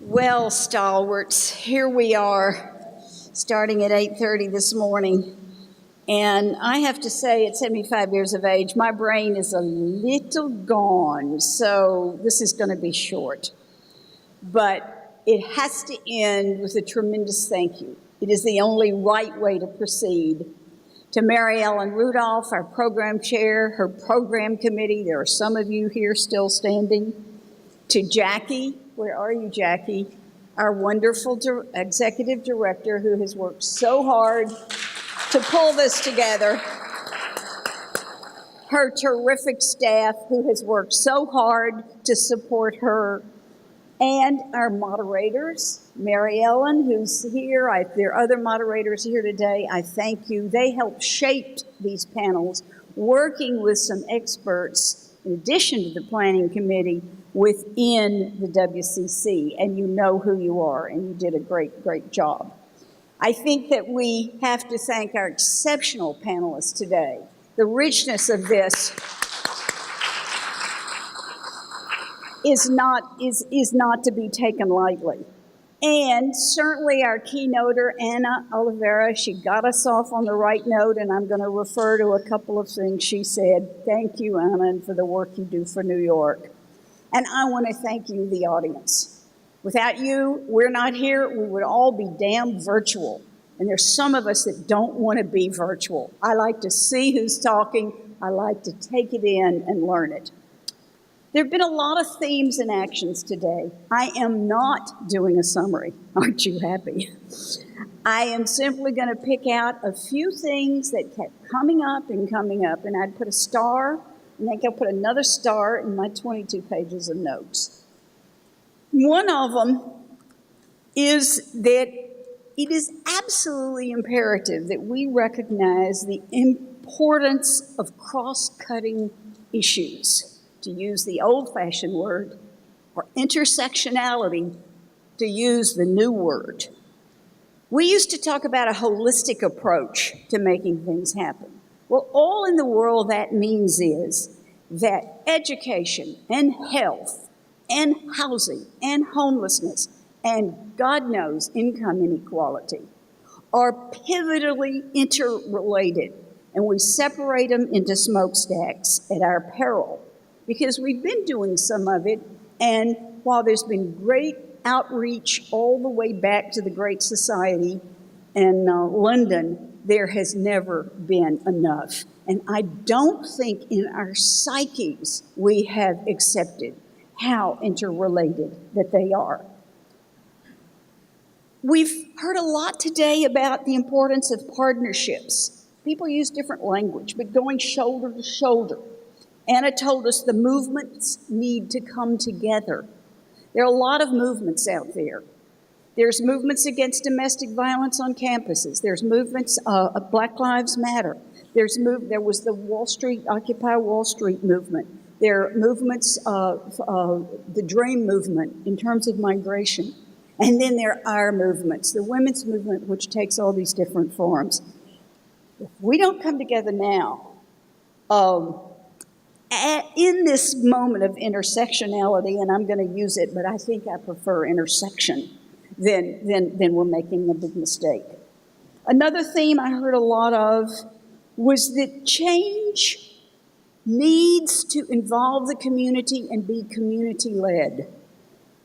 Well, stalwarts, here we are, starting at 8:30 this morning. And I have to say, at 75 years of age, my brain is a little gone, so this is going to be short. But it has to end with a tremendous thank you. It is the only right way to proceed. To Mary Ellen Rudolph, our program chair, her program committee, there are some of you here still standing. To Jackie, where are you, Jackie? Our wonderful executive director who has worked so hard to pull this together. Her terrific staff who has worked so hard to support her. And our moderators, Mary Ellen, who's here. There are other moderators here today. I thank you. They helped shape these panels, working with some experts, in addition to the planning committee, within the WCC. And you know who you are, and you did a great, great job. I think that we have to thank our exceptional panelists today. The richness of this is not to be taken lightly. And certainly our keynoter, Anna Oliveira, she got us off on the right note, and I'm going to refer to a couple of things she said. Thank you, Anna, and for the work you do for New York. And I want to thank you, the audience. Without you, we're not here. We would all be damn virtual. And there's some of us that don't want to be virtual. I like to see who's talking. I like to take it in and learn it. There have been a lot of themes and actions today. I am not doing a summary. Aren't you happy? I am simply going to pick out a few things that kept coming up, and I'd put a star, and then I'll put another star in my 22 pages of notes. One of them is that it is absolutely imperative that we recognize the importance of cross-cutting issues, to use the old-fashioned word, or intersectionality, to use the new word. We used to talk about a holistic approach to making things happen. Well, all in the world that means is that education and health and housing and homelessness and, God knows, income inequality are pivotally interrelated, and we separate them into smokestacks at our peril. Because we've been doing some of it, and while there's been great outreach all the way back to the Great Society in London, there has never been enough. And I don't think in our psyches we have accepted how interrelated that they are. We've heard a lot today about the importance of partnerships. People use different language, but going shoulder to shoulder. Anna told us the movements need to come together. There are a lot of movements out there. There's movements against domestic violence on campuses. There's movements of Black Lives Matter. There was the Occupy Wall Street movement. There are movements of the DREAM movement in terms of migration. And then there are our movements, the women's movement, which takes all these different forms. If we don't come together now, in this moment of intersectionality, and I'm going to use it, but I think I prefer intersection, then we're making a big mistake. Another theme I heard a lot of was that change needs to involve the community and be community-led.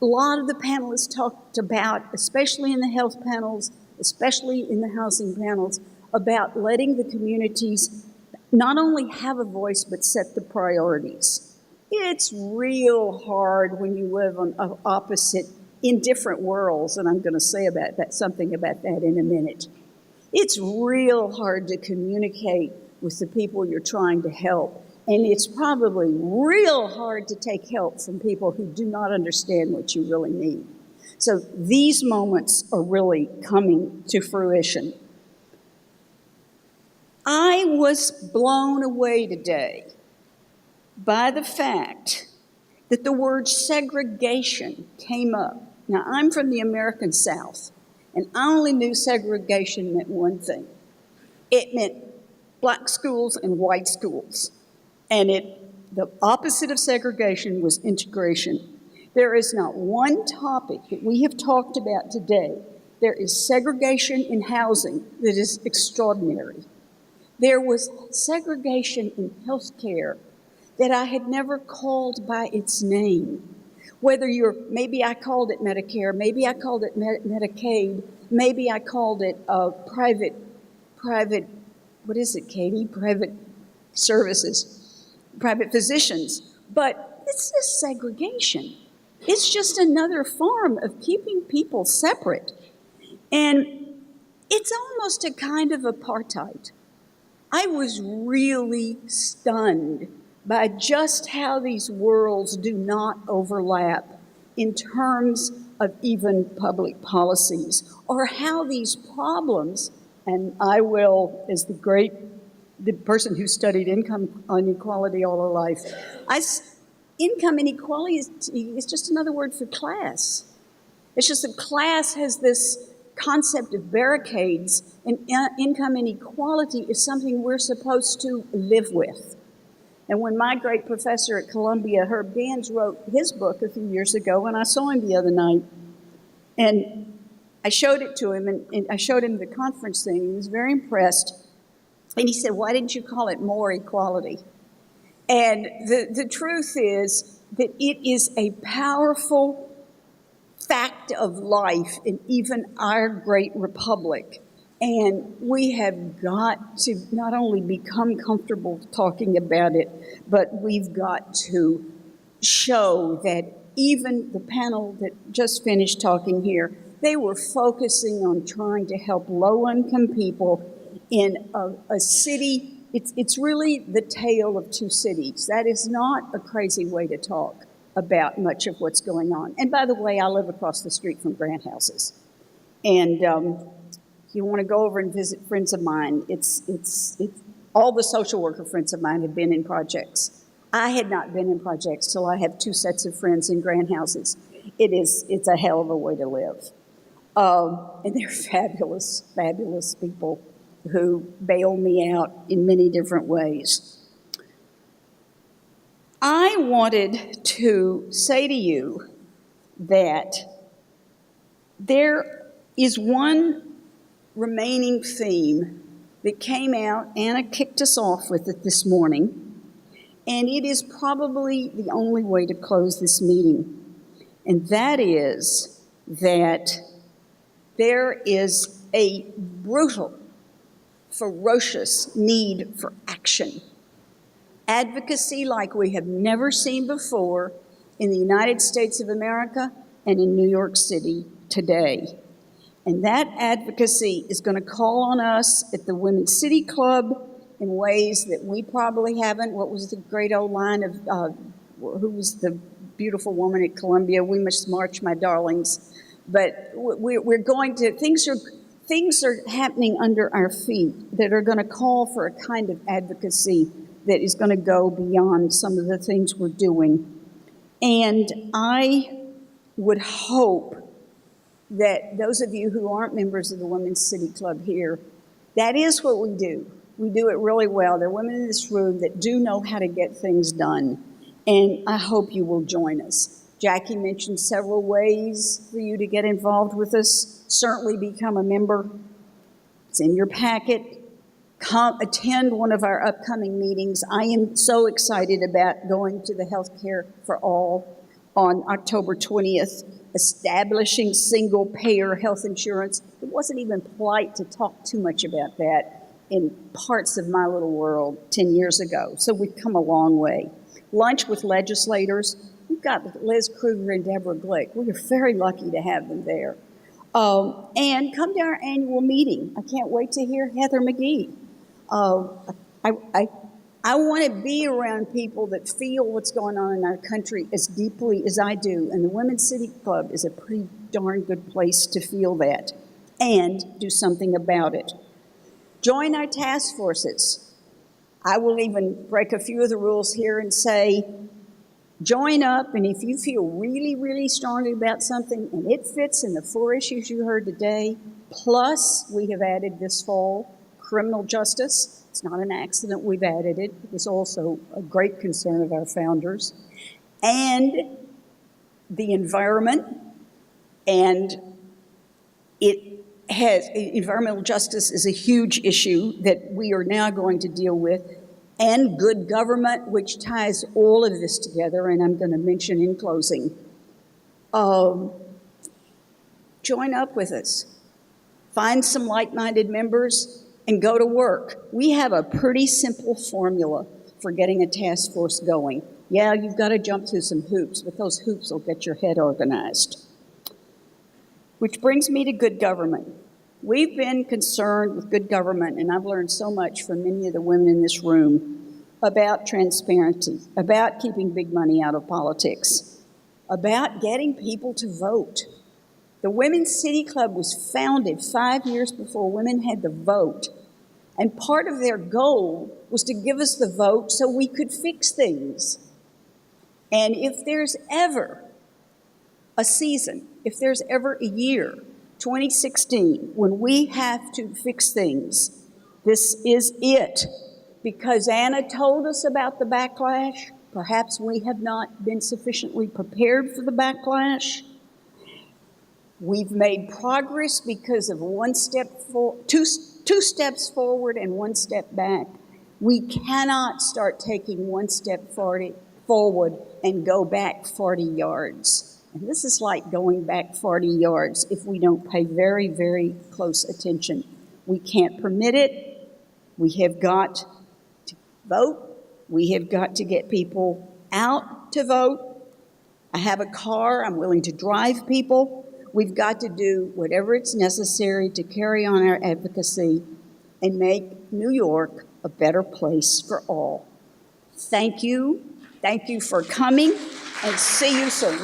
A lot of the panelists talked about, especially in the health panels, especially in the housing panels, about letting the communities not only have a voice, but set the priorities. It's real hard when you live on opposite in different worlds, and I'm going to say something about that in a minute. It's real hard to communicate with the people you're trying to help, and it's probably real hard to take help from people who do not understand what you really need. So these moments are really coming to fruition. I was blown away today by the fact that the word segregation came up. Now, I'm from the American South, and I only knew segregation meant one thing. It meant black schools and white schools. And the opposite of segregation was integration. There is not one topic that we have talked about today. There is segregation in housing that is extraordinary. There was segregation in health care that I had never called by its name. Whether maybe I called it Medicare, maybe I called it Medicaid, maybe I called it private, what is it, Katie? Private services, private physicians. But it's this segregation. It's just another form of keeping people separate. And it's almost a kind of apartheid. I was really stunned by just how these worlds do not overlap in terms of even public policies, or how these problems, and I will, as the person who studied income inequality all her life, income inequality is just another word for class. It's just that class has this concept of barricades, and income inequality is something we're supposed to live with. And when my great professor at Columbia, Herb Gans, wrote his book a few years ago, and I saw him the other night, and I showed it to him, and I showed him the conference thing. He was very impressed. And he said, "Why didn't you call it more equality?" And the truth is that it is a powerful fact of life in even our great republic. And we have got to not only become comfortable talking about it, but we've got to show that even the panel that just finished talking here, they were focusing on trying to help low-income people in a city. It's really the tale of two cities. That is not a crazy way to talk about much of what's going on. And by the way, I live across the street from Grant Houses. And if you want to go over and visit friends of mine, it's all the social worker friends of mine have been in projects. I had not been in projects till I have two sets of friends in Grant Houses. It's a hell of a way to live. And they're fabulous, fabulous people who bail me out in many different ways. I wanted to say to you that there is one remaining theme that came out. Anna kicked us off with it this morning, and it is probably the only way to close this meeting, and that is that there is a brutal, ferocious need for action. Advocacy like we have never seen before in the United States of America and in New York City today. And that advocacy is going to call on us at the Women's City Club in ways that we probably haven't. What was the great old line of, who was the beautiful woman at Columbia? "We must march, my darlings." But we're going to, things are happening under our feet that are going to call for a kind of advocacy that is going to go beyond some of the things we're doing. And I would hope that those of you who aren't members of the Women's City Club here, that is what we do. We do it really well. There are women in this room that do know how to get things done, and I hope you will join us. Jackie mentioned several ways for you to get involved with us. Certainly become a member. It's in your packet. Come attend one of our upcoming meetings. I am so excited about going to the Healthcare for All on October 20th, establishing single-payer health insurance. It wasn't even polite to talk too much about that in parts of my little world 10 years ago. So we've come a long way. Lunch with legislators. We've got Liz Kruger and Deborah Glick. We are very lucky to have them there. And come to our annual meeting. I can't wait to hear Heather McGee. I want to be around people that feel what's going on in our country as deeply as I do, and the Women's City Club is a pretty darn good place to feel that and do something about it. Join our task forces. I will even break a few of the rules here and say, join up, and if you feel really, really strongly about something and it fits in the 4 issues you heard today, plus we have added this fall criminal justice. It's not an accident we've added it. It was also a great concern of our founders. And the environment, and environmental justice is a huge issue that we are now going to deal with, and good government, which ties all of this together, and I'm going to mention in closing. Join up with us. Find some like-minded members and go to work. We have a pretty simple formula for getting a task force going. Yeah, you've got to jump through some hoops, but those hoops will get your head organized. Which brings me to good government. We've been concerned with good government, and I've learned so much from many of the women in this room about transparency, about keeping big money out of politics, about getting people to vote. The Women's City Club was founded 5 years before women had the vote, and part of their goal was to give us the vote so we could fix things. And if there's ever a season, if there's ever a year, 2016, when we have to fix things, this is it. Because Anna told us about the backlash, perhaps we have not been sufficiently prepared for the backlash. We've made progress because of two steps forward and one step back. We cannot start taking one step forward and go back 40 yards. And this is like going back 40 yards if we don't pay very, very close attention. We can't permit it. We have got to vote. We have got to get people out to vote. I have a car. I'm willing to drive people. We've got to do whatever it's necessary to carry on our advocacy and make New York a better place for all. Thank you. Thank you for coming, and see you soon.